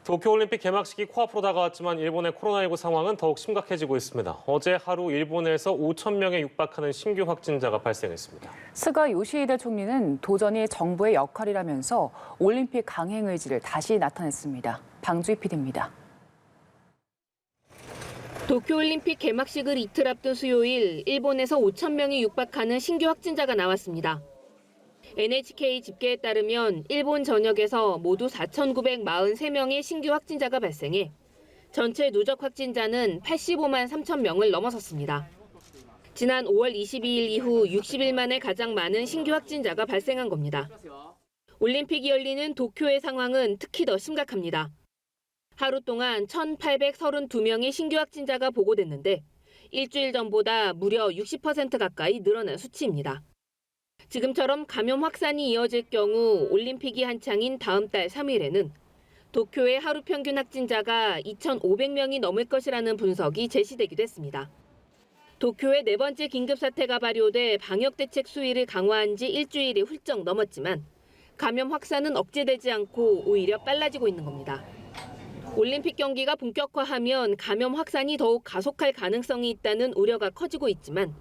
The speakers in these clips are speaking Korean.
도쿄올림픽 개막식이 코앞으로 다가왔지만 일본의 코로나19 상황은 더욱 심각해지고 있습니다. 어제 하루 일본에서 5천 명에 육박하는 신규 확진자가 발생했습니다. 스가 요시히데 총리는 도전이 정부의 역할이라면서 올림픽 강행 의지를 다시 나타냈습니다. 방주희 PD입니다. 도쿄올림픽 개막식을 이틀 앞둔 수요일, 일본에서 5천 명이 육박하는 신규 확진자가 나왔습니다. NHK 집계에 따르면 일본 전역에서 모두 4,943명의 신규 확진자가 발생해 전체 누적 확진자는 85만 3천 명을 넘어섰습니다. 지난 5월 22일 이후 60일 만에 가장 많은 신규 확진자가 발생한 겁니다. 올림픽이 열리는 도쿄의 상황은 특히 더 심각합니다. 하루 동안 1,832명의 신규 확진자가 보고됐는데 일주일 전보다 무려 60% 가까이 늘어난 수치입니다. 지금처럼 감염 확산이 이어질 경우 올림픽이 한창인 다음 달 3일에는 도쿄의 하루 평균 확진자가 2,500명이 넘을 것이라는 분석이 제시되기도 했습니다. 도쿄의 네 번째 긴급사태가 발효돼 방역대책 수위를 강화한 지 일주일이 훌쩍 넘었지만 감염 확산은 억제되지 않고 오히려 빨라지고 있는 겁니다. 올림픽 경기가 본격화하면 감염 확산이 더욱 가속할 가능성이 있다는 우려가 커지고 있지만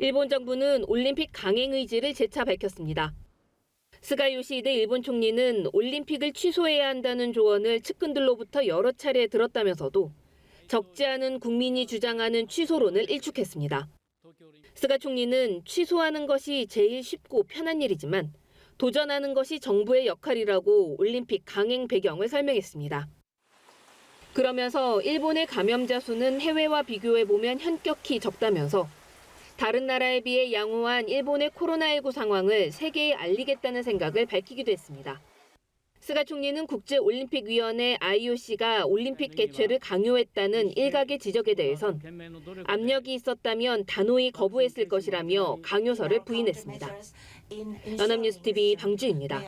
일본 정부는 올림픽 강행 의지를 재차 밝혔습니다. 스가 요시히데 일본 총리는 올림픽을 취소해야 한다는 조언을 측근들로부터 여러 차례 들었다면서도 적지 않은 국민이 주장하는 취소론을 일축했습니다. 스가 총리는 취소하는 것이 제일 쉽고 편한 일이지만 도전하는 것이 정부의 역할이라고 올림픽 강행 배경을 설명했습니다. 그러면서 일본의 감염자 수는 해외와 비교해보면 현격히 적다면서 다른 나라에 비해 양호한 일본의 코로나19 상황을 세계에 알리겠다는 생각을 밝히기도 했습니다. 스가 총리는 국제올림픽위원회 IOC가 올림픽 개최를 강요했다는 일각의 지적에 대해선 압력이 있었다면 단호히 거부했을 것이라며 강요설을 부인했습니다. 연합뉴스TV 방주희입니다.